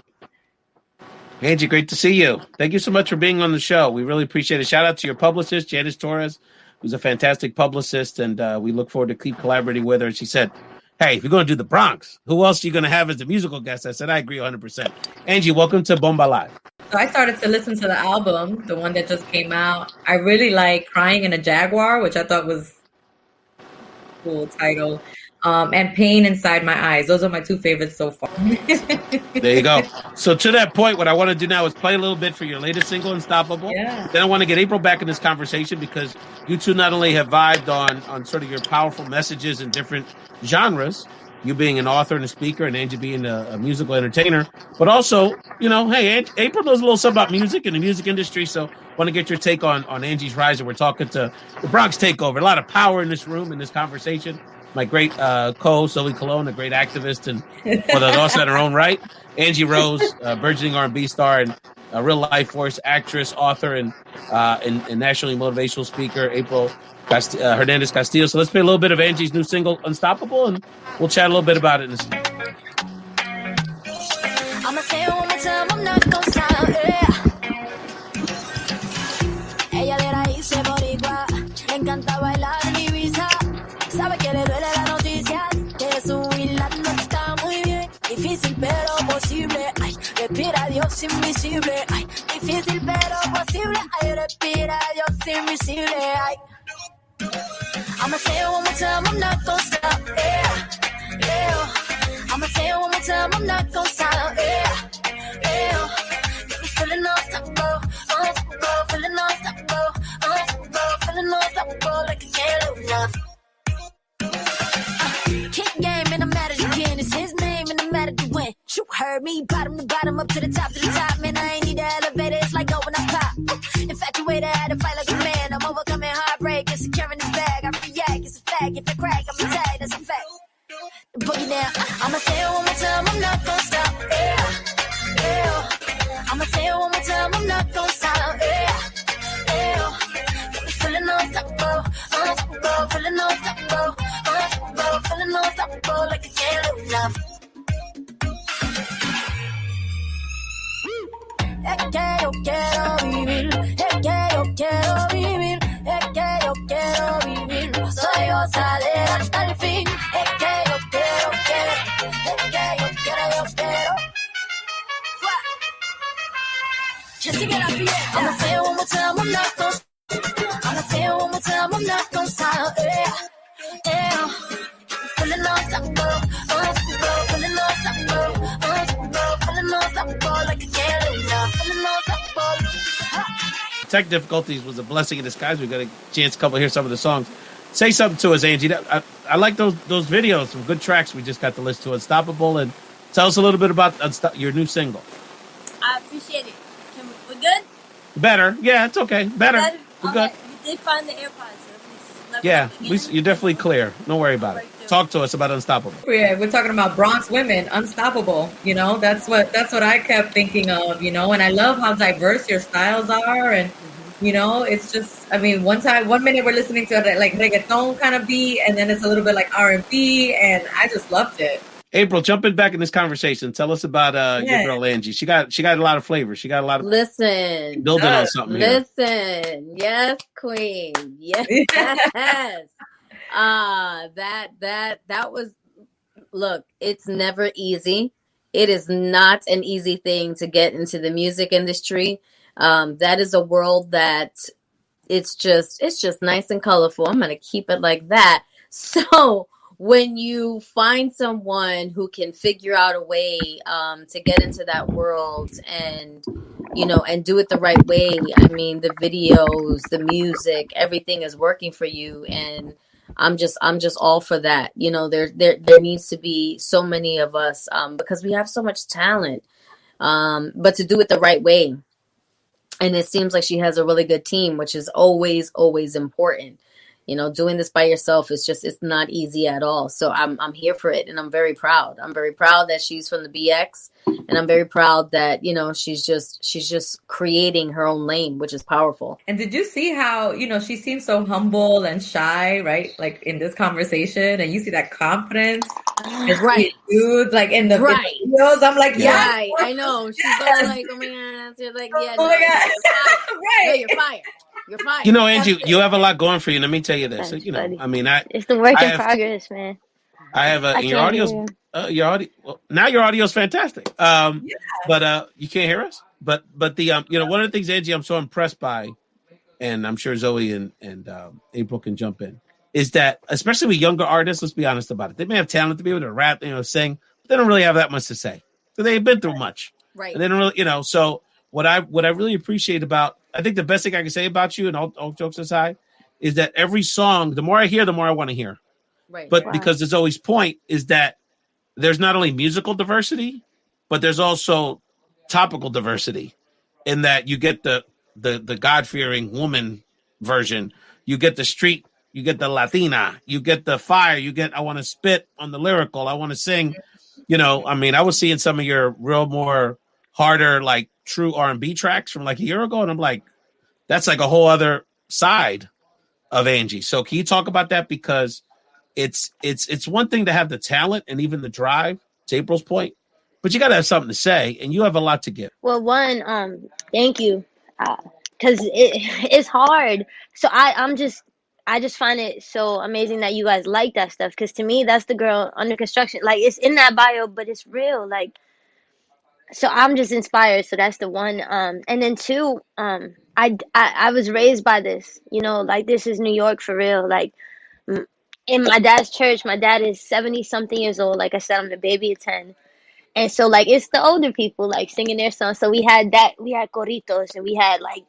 Angie, great to see you. Thank you so much for being on the show. We really appreciate it. Shout out to your publicist, Janice Torres, who's a fantastic publicist, and we look forward to keep collaborating with her. She said, hey, if you're going to do the Bronx, who else are you going to have as the musical guest? I said, I agree 100%. Angie, welcome to Bomba Live. So I started to listen to the album, the one that just came out. I really like Crying in a Jaguar, which I thought was a cool title. And Pain Inside My Eyes. Those are my two favorites so far. There you go. So to that point, what I want to do now is play a little bit for your latest single, Unstoppable. Yeah. Then I want to get April back in this conversation, because you two not only have vibed on sort of your powerful messages in different genres, you being an author and a speaker, and Angie being a musical entertainer, but also, hey, April knows a little something about music and the music industry. So I want to get your take on Angie's rise. And we're talking to the Bronx Takeover. A lot of power in this room, in this conversation. My great co-host, Zoe Colon, a great activist and also in her own right. Angie Rose, burgeoning R&B star and a real-life force actress, author, and nationally motivational speaker, April Hernandez Castillo. So let's play a little bit of Angie's new single, Unstoppable, and we'll chat a little bit about it in a second. I'ma say it one more time, I'm not gonna stop, Ella de raíces boricua, le encanta bailar en Ibiza. Sabe que le duele la noticia, que subirla no está muy bien. Difícil pero posible, ay, respira Dios invisible. Ay, difícil pero posible, ay, respira Dios invisible. Ay. I'ma say it one more time, I'm not gonna stop, I'ma say it one more time, I'm not gonna stop, Got me feeling unstoppable, feeling unstoppable, feeling unstoppable, like I can't lose love. Kick game and I'm mad at you again. It's his name and I'm mad at you win. You heard me. me, bottom to bottom, up to the top, man, I ain't need the elevator, it's like going up top. Infatuated, had to fight like a man, I'm overcoming heartbreak, and securing this bag, I react, it's a fact, if I crack, I'm a tag, that's a fact. Boogie down, I'ma say it one more time, I'm not gonna stop, yeah, yeah. I'ma say it one more time, I'm not gonna stop, yeah, yeah. Feeling unstoppable, unstoppable, feeling unstoppable, unstoppable, feeling unstoppable, like I can't lose love. Es que yo quiero vivir, es que yo quiero vivir, es que yo quiero vivir. Soy gozadera hasta el fin. Es que yo quiero, es que yo quiero. Just to get up here. I'ma say it one more time, I'm not gonna stop. I'ma say it one more time, I'm not gonna stop. Yeah, yeah. Feeling unstoppable, unstoppable, feeling unstoppable, unstoppable, feeling unstoppable, like I can't lose now. Feeling unstoppable. Tech difficulties was a blessing in disguise. We got a chance to hear some of the songs. Say something to us, Angie. I like those videos, some good tracks we just got to listen to. Unstoppable, and tell us a little bit about your new single. I appreciate it. We good? Better, yeah, it's okay. Better, we're good. You did find the AirPods. So yeah, you're definitely clear. Don't worry about it. Talk to us about Unstoppable. Yeah, we're talking about Bronx women, unstoppable. You know, that's what I kept thinking of. You know, and I love how diverse your styles are, and you know, it's just. I mean, one minute we're listening to it like reggaeton kind of beat, and then it's a little bit like R&B, and I just loved it. April, jumping back in this conversation, tell us about your girl Angie. She got a lot of flavor. She got a lot of building on something. Listen, yes, queen, yes. That was. Look, it's never easy. It is not an easy thing to get into the music industry. That is a world that it's just nice and colorful. I'm gonna keep it like that. So. When you find someone who can figure out a way to get into that world and, you know, and do it the right way, I mean, the videos, the music, everything is working for you. And I'm just all for that. You know, there needs to be so many of us because we have so much talent, but to do it the right way. And it seems like she has a really good team, which is always, always important. You know, doing this by yourself is it's not easy at all. So I'm here for it. And I'm very proud. I'm very proud that she's from the BX. And I'm very proud that, you know, she's just creating her own lane, which is powerful. And did you see how, you know, she seems so humble and shy, right? Like in this conversation, and you see that confidence. Right. Dudes, like in the videos, I'm like, yeah. Right. I know. She's all like, oh my God. You're like, yeah. Oh my God. Right. No, you're fire. You're fine. You know, Angie, you have a lot going for you. Let me tell you this. That's you know, funny. I mean, it's the work in progress, man. I have your audio. Well, now your audio is fantastic. But you can't hear us. But the you know, one of the things, Angie, I'm so impressed by, and I'm sure Zoe and April can jump in, is that especially with younger artists, let's be honest about it. They may have talent to be able to rap, you know, sing, but they don't really have that much to say. So they ain't been through much, right? And they don't really, you know. So what I really appreciate about, I think the best thing I can say about you, and all jokes aside, is that every song, the more I hear, the more I want to hear. Right. But because there's always point is that there's not only musical diversity, but there's also topical diversity in that you get the God-fearing woman version, you get the street, you get the Latina, you get the fire, you get I want to spit on the lyrical, I want to sing. You know, I mean, I was seeing some of your real more harder, like true R&B tracks from like a year ago, and I'm like, that's like a whole other side of Angie. So can you talk about that? Because it's one thing to have the talent and even the drive, to April's point, but you got to have something to say, and you have a lot to give. Well, thank you, because it's hard. So I just find it so amazing that you guys like that stuff, because to me, that's the girl under construction. Like, it's in that bio, but it's real. Like, so I'm just inspired. So that's the one. And then two, I was raised by this, you know, like this is New York for real. Like in my dad's church, my dad is 70 something years old. Like I said, I'm the baby of 10. And so like, it's the older people like singing their songs. So we had corritos, and we had like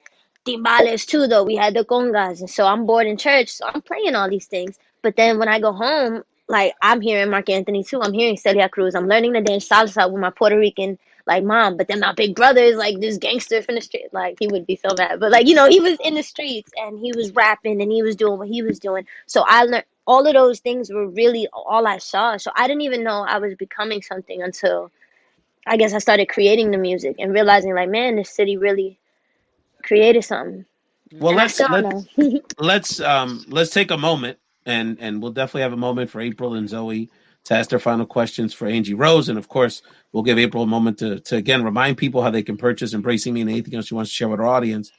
timbales too, though. We had the congas. And so I'm bored in church. So I'm playing all these things. But then when I go home, like I'm hearing Mark Anthony too. I'm hearing Celia Cruz. I'm learning to dance salsa with my Puerto Rican like, Mom, but then my big brother is like this gangster from the street. Like, he would be so mad. But like, you know, he was in the streets and he was rapping and he was doing what he was doing. So I learned all of those things were really all I saw. So I didn't even know I was becoming something until I guess I started creating the music and realizing like, man, this city really created something. Well, And let's take a moment, and we'll definitely have a moment for April and Zoe to ask their final questions for Angie Rose, and of course, we'll give April a moment to again remind people how they can purchase Embracing Me and anything else she wants to share with our audience.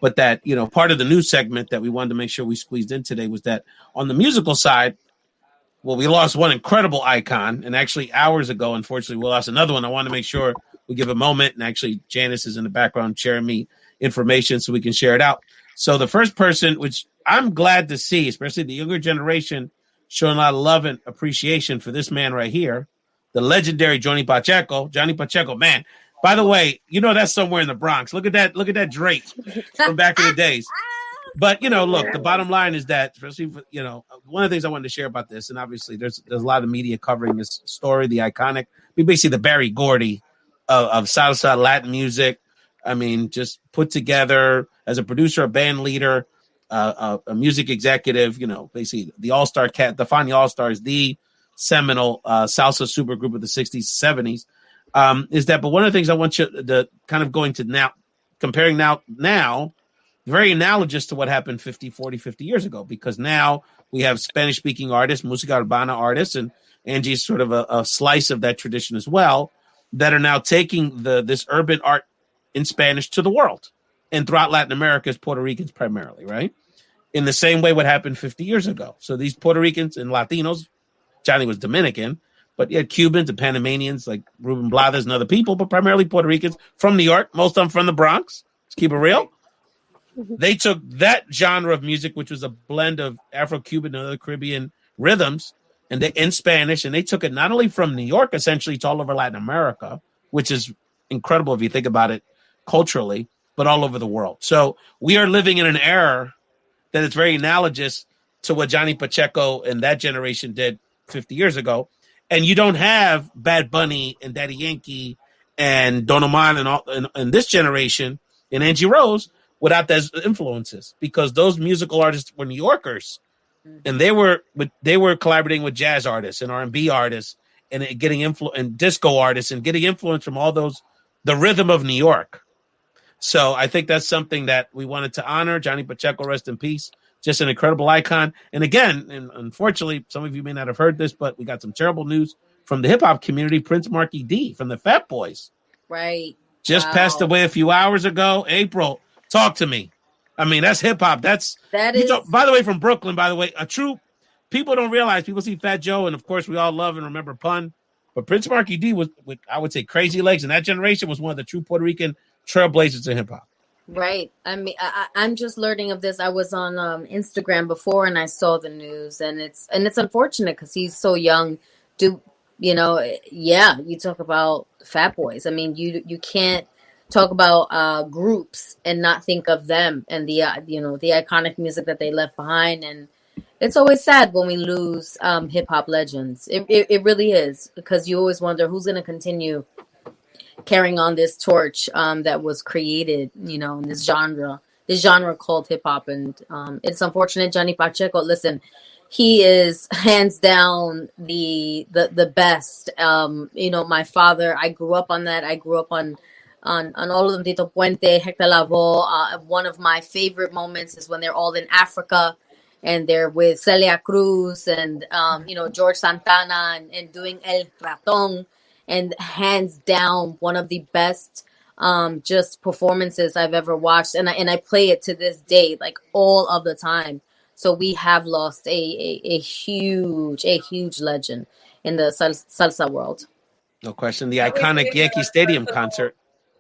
But that, you know, part of the news segment that we wanted to make sure we squeezed in today was that on the musical side, well, we lost one incredible icon, and actually hours ago, unfortunately, we lost another one. I want to make sure we give a moment, and actually Janice is in the background sharing me information so we can share it out. So the first person, which I'm glad to see, especially the younger generation, showing a lot of love and appreciation for this man right here, the legendary Johnny Pacheco. Johnny Pacheco, man. By the way, you know that's somewhere in the Bronx. Look at that drape from back in the days. But, you know, look, the bottom line is that, especially for, you know, one of the things I wanted to share about this, and obviously there's a lot of media covering this story, the iconic, basically the Barry Gordy of salsa Latin music. I mean, just put together as a producer, a band leader, a music executive, you know, basically the all-star cat, the Fania All-Stars, the seminal salsa super group of the 60s, 70s, is that, but one of the things I want you to kind of going to now, comparing now, very analogous to what happened 50 years ago, because now we have Spanish-speaking artists, música urbana artists, and Angie's sort of a slice of that tradition as well, that are now taking this urban art in Spanish to the world and throughout Latin America as Puerto Ricans primarily, right? In the same way what happened 50 years ago. So these Puerto Ricans and Latinos, Johnny was Dominican, but you had Cubans and Panamanians like Ruben Blades and other people, but primarily Puerto Ricans from New York, most of them from the Bronx. Let's keep it real. They took that genre of music, which was a blend of Afro-Cuban and other Caribbean rhythms, and in Spanish, and they took it not only from New York, essentially, to all over Latin America, which is incredible if you think about it culturally, but all over the world. So we are living in an era that is very analogous to what Johnny Pacheco and that generation did 50 years ago. And you don't have Bad Bunny and Daddy Yankee and Don Omar and all and this generation and Angie Rose without those influences, because those musical artists were New Yorkers, and they were collaborating with jazz artists and R&B artists and getting and disco artists and getting influence from all those, the rhythm of New York. So I think that's something that we wanted to honor. Johnny Pacheco, rest in peace. Just an incredible icon. And again, and unfortunately, some of you may not have heard this, but we got some terrible news from the hip-hop community. Prince Markie D from the Fat Boys. Right. Just passed away a few hours ago. April, talk to me. I mean, that's hip-hop. That is. By the way, from Brooklyn, by the way, a true, people don't realize, people see Fat Joe, and of course we all love and remember Pun. But Prince Markie D was, with, I would say, Crazy Legs, and that generation was one of the true Puerto Rican trailblazers in hip-hop. Right. I mean, I'm just learning of this. I was on Instagram before and I saw the news, and it's unfortunate because he's so young. You talk about Fat Boys. I mean, you can't talk about groups and not think of them and the iconic music that they left behind. And it's always sad when we lose hip hop legends. It really is, because you always wonder who's going to continue carrying on this torch that was created, in this genre called hip hop. And it's unfortunate. Johnny Pacheco, listen, he is hands down the best. My father, I grew up on that. I grew up on all of them, Tito Puente, Hector Lavoe. One of my favorite moments is when they're all in Africa and they're with Celia Cruz and, George Santana and doing El Raton. And hands down, one of the best just performances I've ever watched. And I play it to this day, like all of the time. So we have lost a huge legend in the salsa world. No question. The iconic Yankee Stadium concert.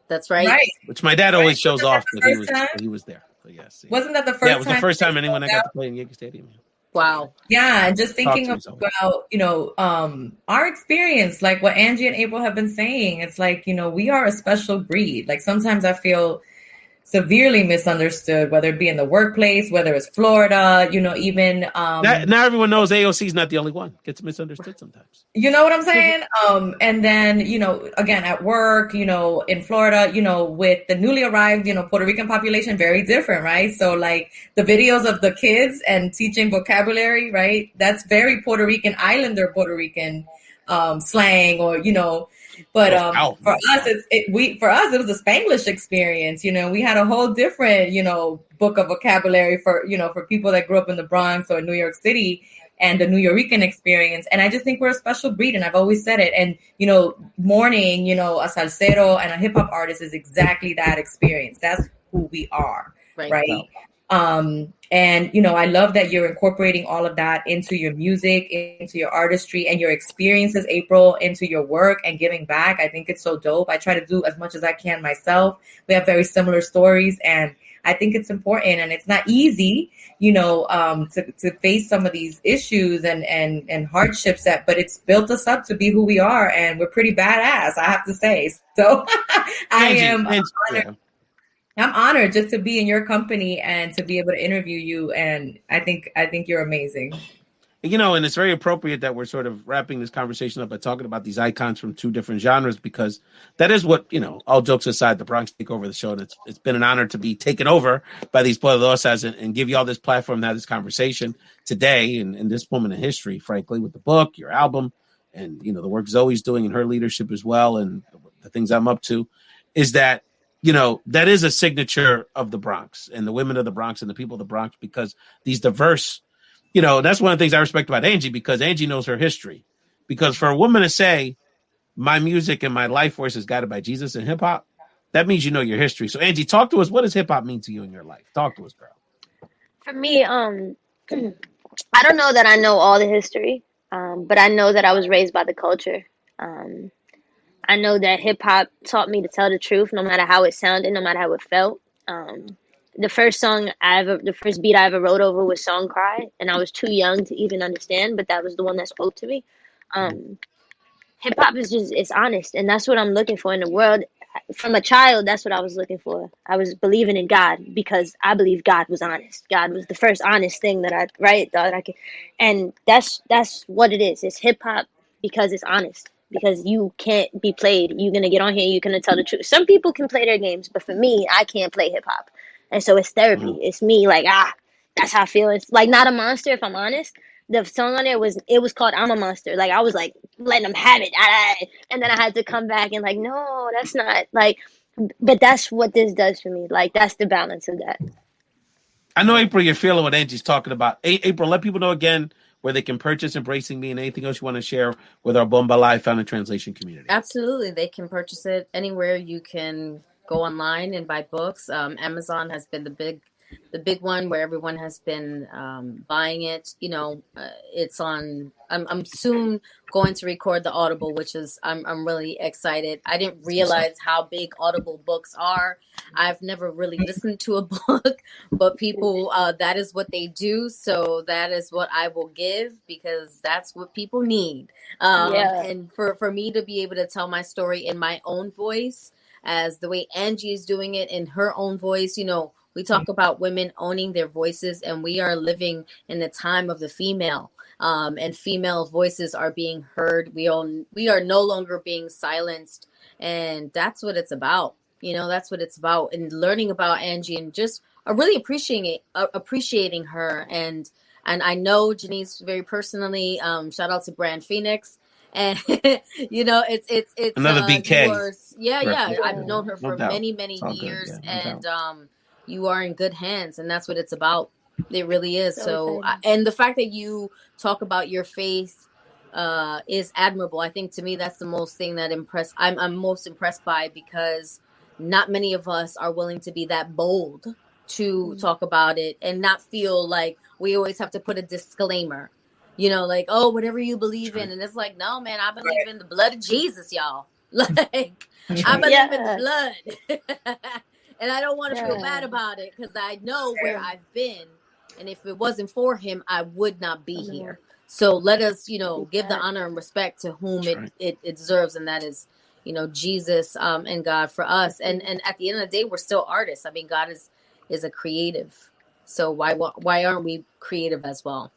That's right. Which my dad always shows off that he was there. So yes. Wasn't that the first time? Yeah, it was the first time anyone I got to play in Yankee Stadium. Wow. Yeah, and just thinking about, our experience, like what Angie and April have been saying, it's like, we are a special breed. Like sometimes I feel severely misunderstood, whether it be in the workplace, whether it's Florida, even now everyone knows AOC is not the only one. Gets misunderstood sometimes. You know what I'm saying? And then, again, at work, in Florida, with the newly arrived, Puerto Rican population, very different, right? So like the videos of the kids and teaching vocabulary, right? That's very Puerto Rican, Islander Puerto Rican slang, or, but for us, it was a Spanglish experience. We had a whole different, book of vocabulary for people that grew up in the Bronx or New York City, and the New Yorican experience. And I just think we're a special breed, and I've always said it. And mourning, a salsero and a hip hop artist is exactly that experience. That's who we are, right? And I love that you're incorporating all of that into your music, into your artistry, and your experiences, April, into your work and giving back. I think it's so dope. I try to do as much as I can myself. We have very similar stories, and I think it's important, and it's not easy, to face some of these issues and hardships but it's built us up to be who we are, and we're pretty badass, I have to say. So I'm honored just to be in your company and to be able to interview you. And I think you're amazing. And it's very appropriate that we're sort of wrapping this conversation up by talking about these icons from two different genres, because that is what, all jokes aside, the Bronx Takeover, the show, and it's been an honor to be taken over by these poderosas and give you all this platform to have this conversation today and in this moment in history, frankly, with the book, your album, and, the work Zoe's doing in her leadership as well, and the things I'm up to, is that, that is a signature of the Bronx and the women of the Bronx and the people of the Bronx, because these diverse, that's one of the things I respect about Angie, because Angie knows her history. Because for a woman to say, my music and my life force is guided by Jesus and hip hop, that means you know your history. So Angie, talk to us. What does hip hop mean to you in your life? Talk to us, girl. For me, I don't know that I know all the history, but I know that I was raised by the culture. I know that hip hop taught me to tell the truth, no matter how it sounded, no matter how it felt. The first beat I ever wrote over was Song Cry, and I was too young to even understand, but that was the one that spoke to me. Hip hop is it's honest, and that's what I'm looking for in the world. From a child, that's what I was looking for. I was believing in God because I believe God was honest. God was the first honest thing that I thought I could, and that's what it is. It's hip hop because it's honest. Because you can't be played. You're going to get on here, you're going to tell the truth. Some people can play their games, but for me, I can't play hip-hop. And so it's therapy. It's me like, that's how I feel. It's like Not a Monster, if I'm honest. The song on there was called I'm a Monster. Like, I was like, letting them have it. And then I had to come back and like, no, that's not. Like, but that's what this does for me. Like, that's the balance of that. I know, April, you're feeling what Angie's talking about. April, let people know again where they can purchase Embracing Me and anything else you want to share with our Bomba Live Found in Translation community. Absolutely. They can purchase it anywhere. You can go online and buy books. Amazon has been the big one where everyone has been buying it. It's on. I'm soon going to record the Audible, which is I'm really excited. I didn't realize how big Audible books are. I've never really listened to a book, but people that is what they do. So that is what I will give, because that's what people need. And for me to be able to tell my story in my own voice, as the way Angie is doing it in her own voice, we talk about women owning their voices, and we are living in the time of the female, and female voices are being heard. We are no longer being silenced, and that's what it's about. That's what it's about. And learning about Angie and just really appreciating her. And I know Janice very personally. Shout out to Brand Phoenix. And it's another BK. I've known her for many years, and you are in good hands, and that's what it's about. It really is. So and the fact that you talk about your faith is admirable. I think to me that's the most thing that I'm most impressed by, because not many of us are willing to be that bold to talk about it and not feel like we always have to put a disclaimer. Like, oh, whatever you believe in. And it's like, no, man, I believe in the blood of Jesus, y'all. Like, I believe in the blood. And I don't want to feel bad about it, because I know where I've been. And if it wasn't for him, I would not be here. So let us, give the honor and respect to whom it deserves. And that is, Jesus and God for us. And at the end of the day, we're still artists. I mean, God is a creative. So why aren't we creative as well?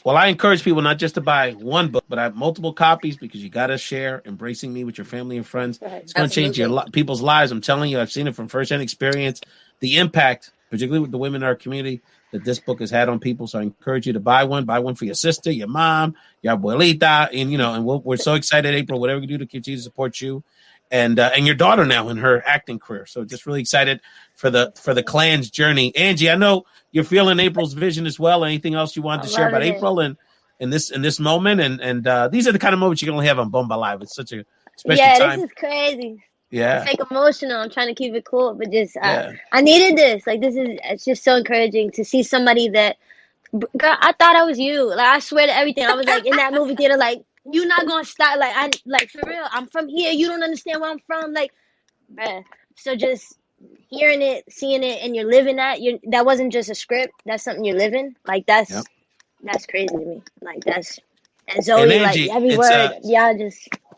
Well, I encourage people not just to buy one book, but I have multiple copies because you got to share Embracing Me with your family and friends. It's going to change people's lives. I'm telling you, I've seen it from firsthand experience, the impact, particularly with the women in our community, that this book has had on people. So I encourage you to buy one for your sister, your mom, your abuelita, and we're so excited, April, whatever you do to continue to support you and your daughter now in her acting career. So just really excited for the clan's journey. Angie, I know you're feeling April's vision as well. Anything else you wanted to share about April and in this moment? And these are the kind of moments you can only have on Bomba Live. It's such a special time. Yeah, this is crazy. Yeah. It's like emotional. I'm trying to keep it cool, but just I needed this. Like it's just so encouraging to see somebody that, girl, I thought I was you. Like I swear to everything. I was like in that movie theater, like, you're not gonna stop. Like for real. I'm from here. You don't understand where I'm from. Like, bruh. So just hearing it, seeing it, and you're living that. That wasn't just a script. That's something you're living. Like that's crazy to me. Like that's and Zoe. And Angie, like every word.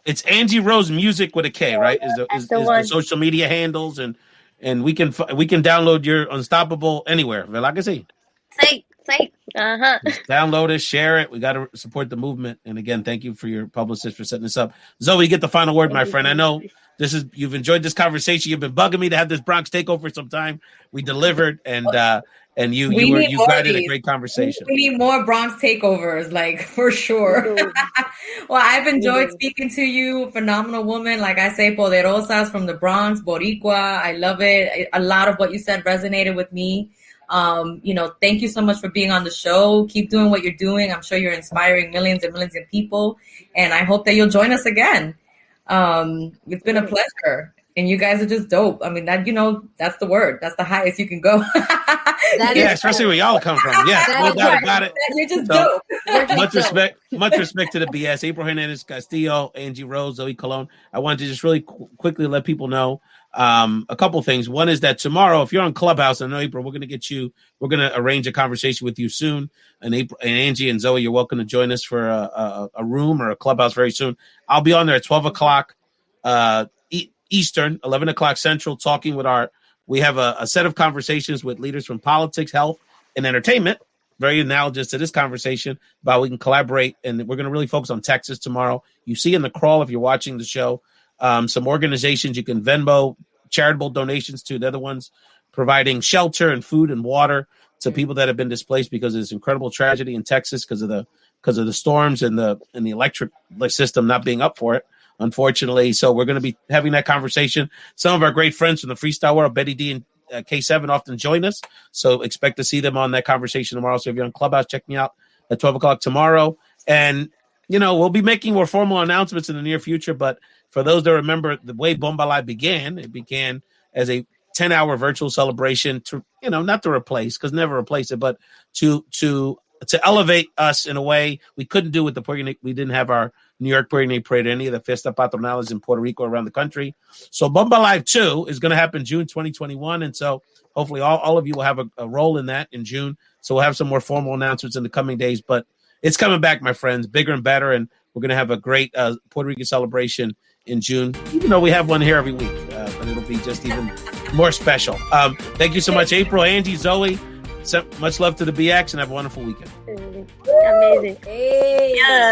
It's Angie Rose Music with a K, right? Is the social media handles and we can download your Unstoppable anywhere. Like I say, Psych. Download it, share it. We got to support the movement. And again, thank you for your publicist for setting this up. Zoe, you get the final word, my friend. I know you've enjoyed this conversation. You've been bugging me to have this Bronx Takeover for some time. We delivered, and you guided a great conversation. We need more Bronx Takeovers, like for sure. Well, I've enjoyed speaking to you. Phenomenal woman. Like I say, poderosas from the Bronx, Boricua. I love it. A lot of what you said resonated with me. Thank you so much for being on the show. Keep doing what you're doing. I'm sure you're inspiring millions and millions of people, and I hope that you'll join us again. It's been a pleasure, and you guys are just dope. I mean, that's the word. That's the highest you can go. Especially where y'all come from. Yeah, no doubt about it. You're just dope. Much respect to the BS. April Hernandez Castillo, Angie Rose, Zoe Colon. I wanted to just really quickly let people know a couple things. One is that tomorrow, if you're on Clubhouse, I know April, we're going to arrange a conversation with you soon. And April and Angie and Zoe, you're welcome to join us for a room or a Clubhouse very soon. I'll be on there at 12 o'clock Eastern, 11 o'clock Central, talking with we have a set of conversations with leaders from politics, health, and entertainment, very analogous to this conversation, about we can collaborate. And we're going to really focus on Texas tomorrow. You see in the crawl, if you're watching the show, some organizations you can Venmo charitable donations to. The other ones providing shelter and food and water to people that have been displaced because of this incredible tragedy in Texas because of the storms and the electric system not being up for it, unfortunately. So we're going to be having that conversation. Some of our great friends from the freestyle world, Betty D and K7, often join us. So expect to see them on that conversation tomorrow. So if you're on Clubhouse, check me out at 12 o'clock tomorrow. And, we'll be making more formal announcements in the near future. But for those that remember the way Bomba Live began, it began as a 10-hour virtual celebration to, not to replace, because never replace it, but to elevate us in a way we couldn't do with the Puerto Rico. We didn't have our New York Puerto Rico Parade, any of the Fiesta Patronales in Puerto Rico around the country. So Bomba Live 2 is going to happen June 2021. And so hopefully all of you will have a role in that in June. So we'll have some more formal announcements in the coming days, but it's coming back, my friends, bigger and better. And we're going to have a great Puerto Rican celebration in June, even though we have one here every week, but it'll be just even more special. Thank you so much, April, Angie, Zoe. So much love to the BX, and have a wonderful weekend. Amazing. Hey. Yeah.